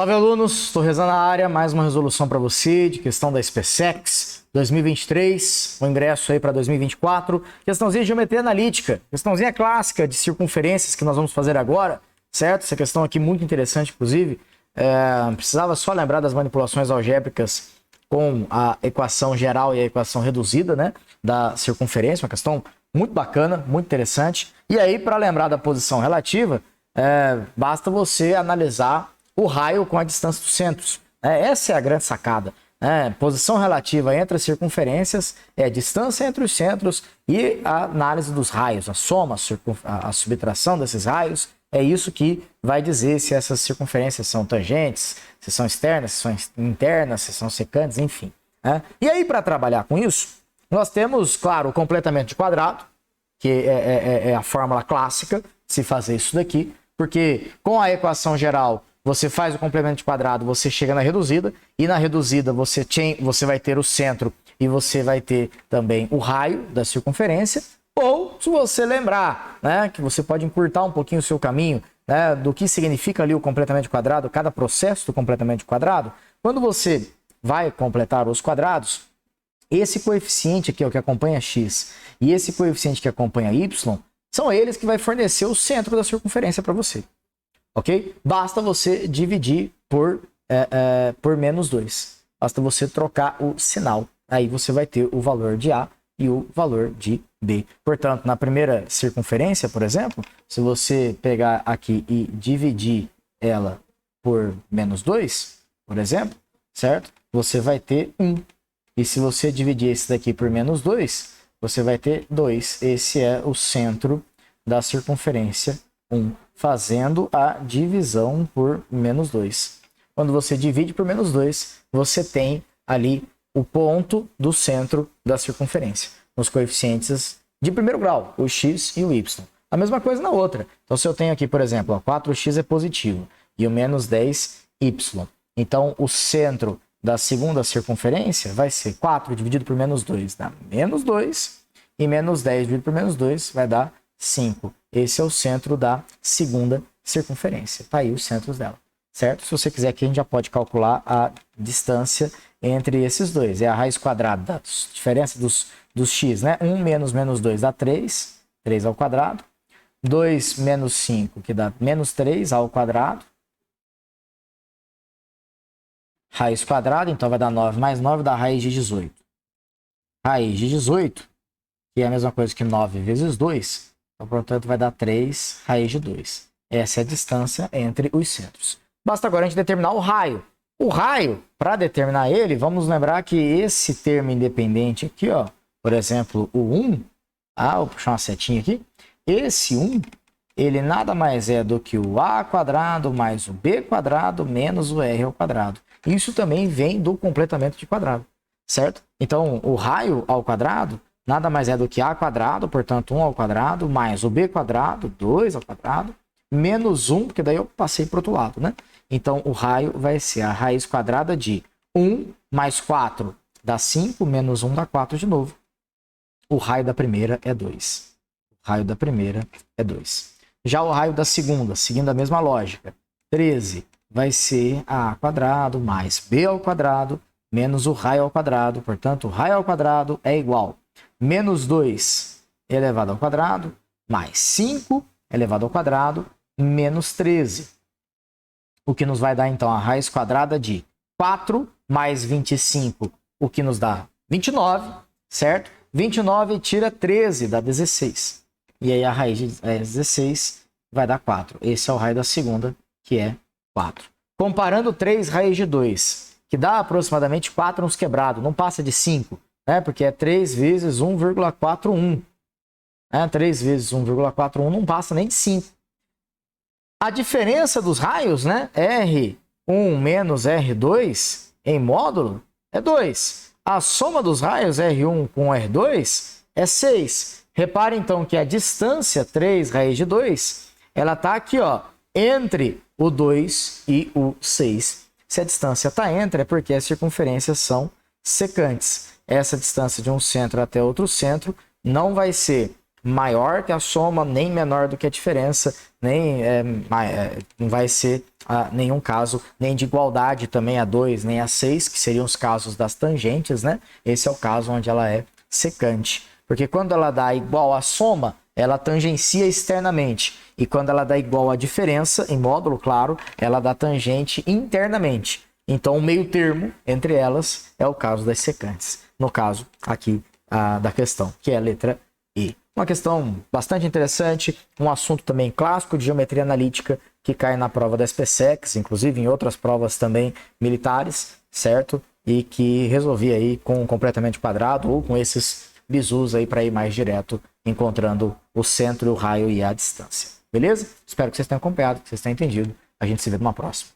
Salve alunos, estou rezando na área, mais uma resolução para você de questão da SpaceX 2023, o ingresso aí para 2024, questãozinha de geometria analítica, questãozinha clássica de circunferências que nós vamos fazer agora, certo? Essa questão aqui muito interessante, inclusive, precisava só lembrar das manipulações algébricas com a equação geral e a equação reduzida, né, da circunferência, uma questão muito bacana, muito interessante. E aí, para lembrar da posição relativa, basta você analisar o raio com a distância dos centros. Essa é a grande sacada. Posição relativa entre as circunferências é a distância entre os centros e a análise dos raios, a soma, a subtração desses raios. É isso que vai dizer se essas circunferências são tangentes, se são externas, se são internas, se são secantes, enfim. E aí, para trabalhar com isso, nós temos, claro, o completamento de quadrado, que é a fórmula clássica de se fazer isso daqui, porque com a equação geral você faz o complemento de quadrado, você chega na reduzida, e na reduzida você vai ter o centro e você vai ter também o raio da circunferência. Ou, se você lembrar, que você pode encurtar um pouquinho o seu caminho, do que significa ali o completamento de quadrado, cada processo do completamento de quadrado, quando você vai completar os quadrados, esse coeficiente aqui, o que acompanha x, e esse coeficiente que acompanha y, são eles que vai fornecer o centro da circunferência para você. Ok? Basta você dividir por menos 2. Basta você trocar o sinal. Aí você vai ter o valor de A e o valor de B. Portanto, na primeira circunferência, por exemplo, se você pegar aqui e dividir ela por menos 2, por exemplo, certo? Você vai ter 1. E se você dividir esse daqui por menos 2, você vai ter 2. Esse é o centro da circunferência 1, fazendo a divisão por menos 2. Quando você divide por menos 2, você tem ali o ponto do centro da circunferência, nos coeficientes de primeiro grau, o x e o y. A mesma coisa na outra. Então, se eu tenho aqui, por exemplo, 4x é positivo e o menos 10y. Então, o centro da segunda circunferência vai ser 4 dividido por menos 2, dá menos 2, e menos 10 dividido por menos 2 vai dar 5. Esse é o centro da segunda circunferência. Está aí os centros dela, certo? Se você quiser aqui, a gente já pode calcular a distância entre esses dois. É a raiz quadrada da diferença dos x, né? 1 menos menos 2 dá 3, 3 ao quadrado. 2 menos 5, que dá menos 3 ao quadrado. Raiz quadrada, então vai dar 9 mais 9 dá raiz de 18. Raiz de 18, que é a mesma coisa que 9 vezes 2, então, portanto, vai dar 3 raiz de 2. Essa é a distância entre os centros. Basta agora a gente determinar o raio. O raio, para determinar ele, vamos lembrar que esse termo independente aqui, ó, por exemplo, o 1, vou puxar uma setinha aqui, esse 1, ele nada mais é do que o a quadrado mais o b quadrado menos o r ao quadrado. Isso também vem do completamento de quadrado, certo? Então, o raio ao quadrado nada mais é do que a quadrado, portanto, 1 ao quadrado, mais o b quadrado, 2 ao quadrado, menos 1, porque daí eu passei para o outro lado, né? Então, o raio vai ser a raiz quadrada de 1 mais 4 dá 5, menos 1 dá 4 de novo. O raio da primeira é 2. O raio da primeira é 2. Já o raio da segunda, seguindo a mesma lógica, 13 vai ser a quadrado mais b ao quadrado menos o raio ao quadrado. Portanto, o raio ao quadrado é igual menos 2 elevado ao quadrado mais 5 elevado ao quadrado menos 13. O que nos vai dar, então, a raiz quadrada de 4 mais 25, o que nos dá 29, certo? 29 tira 13, dá 16. E aí a raiz de 16 vai dar 4. Esse é o raio da segunda, que é 4. Comparando 3 raiz de 2, que dá aproximadamente 4 uns quebrados, não passa de 5, né? Porque é 3 vezes 1,41. 3 vezes 1,41 não passa nem de 5. A diferença dos raios, né? R1 menos R2 em módulo é 2. A soma dos raios R1 com R2 é 6. Repare então que a distância 3 raiz de 2, ela está aqui, ó, entre o 2 e o 6. Se a distância está entre, é porque as circunferências são secantes. Essa distância de um centro até outro centro não vai ser maior que a soma, nem menor do que a diferença, nem não vai ser nenhum caso nem de igualdade também a 2, nem a 6, que seriam os casos das tangentes, né? Esse é o caso onde ela é secante. Porque quando ela dá igual à soma, ela tangencia externamente. E quando ela dá igual à diferença, em módulo, claro, ela dá tangente internamente. Então, o meio termo entre elas é o caso das secantes. No caso aqui da questão, que é a letra E. Uma questão bastante interessante, um assunto também clássico de geometria analítica que cai na prova da SPSEC, inclusive em outras provas também militares, certo? E que resolvi aí com completamente quadrado ou com esses bizus aí para ir mais direto, encontrando o centro, o raio e a distância. Beleza? Espero que vocês tenham acompanhado, que vocês tenham entendido. A gente se vê numa próxima.